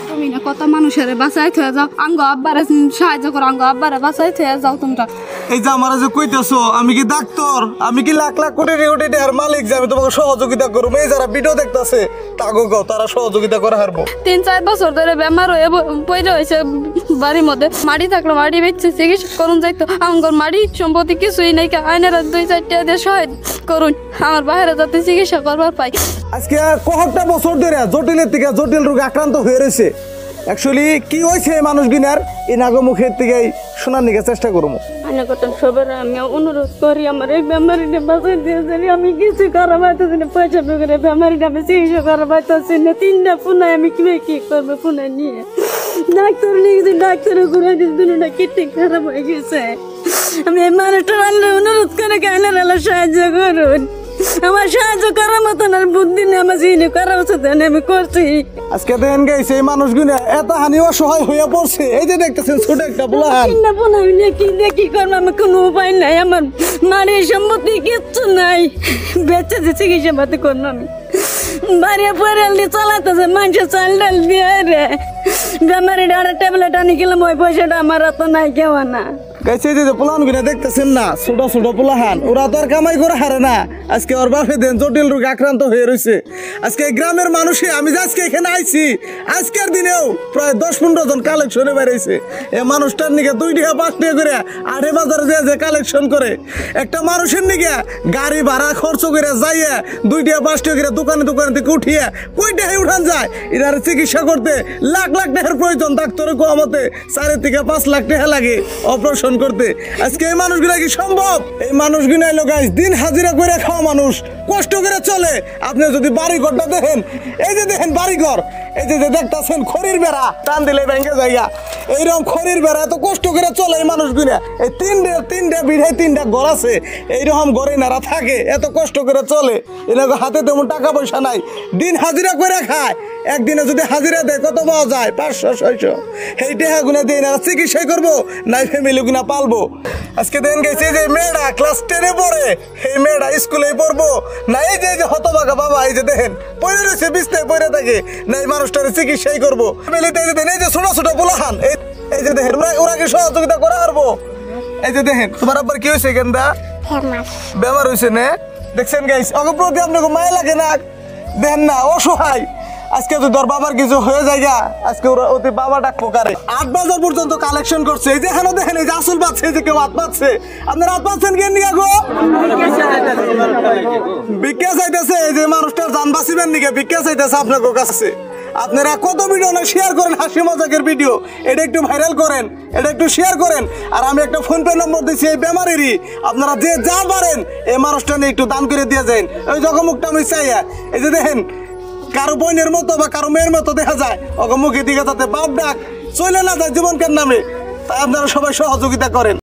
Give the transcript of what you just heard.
তুমি না কত মানুষের বাঁচাই থয়ে যাও, আঙ্গ আব্বারে সাহায্য করো, আঙ্গ আব্বারে বাঁচাই থয়ে যাও তোমরা। এই যে আমার যে কইতেছো, আমি কি ডাক্তার? আমি কি লাখ লাখ কোটি কোটি টাকার মালিক যে আমি তোমাকে সহযোগিতা করবো? এই যারা ভিডিও দেখতেছে তাগো গাও, তারা সহযোগিতা করে হারবো। 3-4 বছর ধরে বেমার হয়ে পড়ে হয়েছে বাড়ির মধ্যে। মাটি থাকলো মাটি বেচছে, চিকিৎসা করুন যাইতো। আমার মাটি সম্পত্তি কিছুই নাই, আইনারা 2-4 টাকা দিয়ে সহায় করুন আমার বাইরে যাতে চিকিৎসা করবার পাই। আজকে কয়েকটা বছর ধরে জটিলের থেকে জটিল রোগে আক্রান্ত হয়ে রয়েছে। অ্যাকচুয়ালি কি হয়েছে মানুষগুনার এই নাগো মুখের থেকে শোনার নিকে চেষ্টা করবো। সবার আমি অনুরোধ করি আমার এই বেমারিটা বাঁচাই দিয়ে জানি, আমি কিছু করা পাইতেছি না, পয়সা করে বেমারিটা আমি চিকিৎসা করা পাইতেছি না। 3টা ফোনায় আমি কি করবো ফোনায় নিয়ে? ডাক্তার নিয়ে গেছি, ডাক্তারও ঘুরে দিয়েছি, দুটা কিডনি খারাপ হয়ে গেছে। আমি এই মানুষটার অনুরোধ করে কেনার সাহায্য করুন, আমার সাহায্য করার মতন আর বুদ্ধি নেই, আমার জিনিস করা উচিত আমি করছি। আজকে দেখেন গেছে এই মানুষগুলো এত হানি অসহায় হয়ে পড়ছে। এই যে দেখতেছেন ছোট একটা পোলাহান, কি করবো? আমার কোনো উপায় নাই, আমার মায়ের সম্পত্তি কিচ্ছু নাই, বেঁচে যে চিকিৎসা পাতি করবো আমি। বাড়ি পরে চালাতেছে মানুষের চাল ডাল দিয়ে রে, বেমারি ডাটা ট্যাবলেট আনি গেলাম, ওই পয়সাটা আমার এত নাই কেউ না। গাইছে যে পোলাহান গুলো দেখতেছেন না, ছোট ছোট পোলাহান, ওরা তো আর কামাই করে হারে না। আজকে ওর বাপে দেন জটিল রোগে আক্রান্ত হয়ে রয়েছে। আজকে গ্রামের মানুষে আমি আজকে এখানে আইছি, আজকের দিনেও প্রায় 10-15 জন কালেকশনে বেরিয়েছে। এই মানুষটার নিকে 2 টাকা 5 টাকা করে আড়ে বাজারে যে কালেকশন করে, একটা মানুষের নিকে গাড়ি ভাড়া খরচ করে যাইয়া 2 টাকা 5 টাকা করে দোকানে দোকানে থেকে উঠিয়ে কই টাকায় উঠান যায়। এটার চিকিৎসা করতে লাখ লাখ টাকার প্রয়োজন। ডাক্তারের কমতে 4 থেকে 5 লাখ টাকা লাগে অপারেশন করতে। আজকে এই মানুষগুলা কি সম্ভব? এই মানুষগুলো এলো গাইস দিন হাজিরা করে খাওয়া মানুষ, কষ্ট করে চলে। আপনি যদি বাড়ি ঘরটা দেখেন, এই যে দেখেন বাড়ি ঘর, এই যে দেখতেছেন খড়ির বেড়া, টান দিলে ব্যাংকে জায়গা, এইরকম খড়ির বেড়া এত কষ্ট করে চলে এই মানুষগুলা। এই 3টা বিড়ায় 3টা ঘর আছে, এইরকম ঘরে নারা থাকে, এত কষ্ট করে চলে। এনাকে হাতে তেমন টাকা পয়সা নাই, দিন হাজিরা করে খায়। একদিনে যদি হাজিরা দেয় কত পাওয়া যায়? 500-600। এই টাকা গুলা দিয়ে এনারা চিকিৎসা করবো, নাই ফ্যামিলি গুলা পালবো। আজকে দেন গেছে যে মেয়েরা ক্লাস 10-এ পড়ে, এই মেয়েরা স্কুলে পড়বো না, এই যে হতভাগা বাবা, এই যে দেখেন পড়ে রয়েছে, বিছনায় পড়ে থাকে, না এই মানুষটার চিকিৎসাই করবো। ফ্যামিলিতে এই যে দেন, এই যে ছোট ছোট পোলাহান, এই যে দেখেন ওরা কি সহযোগিতা করা পারবো? এই যে দেখেন তোমার আব্বার কি হয়েছে? কেন্দা বেমার হয়েছে না? দেখছেন গাইস, অগ প্রতি আপনাকে মায়া লাগে না? দেখেন না অসহায়। আজকে তো তোর বাবার কিছু হয়ে যায়, আজকে ওরা ওতে বাবা ডাকবো কারে। 8 বাজার পর্যন্ত কালেকশন করছে। এই যে এখানে দেখেন, এই যে আসল পাচ্ছে, এই যে কেউ হাত পাচ্ছে। আপনারা হাত পাচ্ছেন কেন নিয়ে গো? ভিক্ষা চাইতেছে। এই যে মানুষটার জান বাঁচিবেন নিকে ভিক্ষা চাইতেছে আপনার কাছে। আপনারা কত ভিডিও না শেয়ার করেন, হাসি মজাকের ভিডিও, এটা একটু ভাইরাল করেন, এটা একটু শেয়ার করেন। আর আমি একটা ফোনপে নম্বর দিচ্ছি এই বেমারেরই, আপনারা যে যা পারেন এই মানুষটা নিয়ে একটু দান করে দিয়ে যান। ওই জগমুখটা আমি চাইয়া, এই যে দেখেন কারো বোনের মতো বা কারো মেয়ের মতো দেখা যায়, ওকে মুখে দিকে যাতে বাপ ডাক চলে না যায় জীবনকার নামে, তাই আপনারা সবাই সহযোগিতা করেন।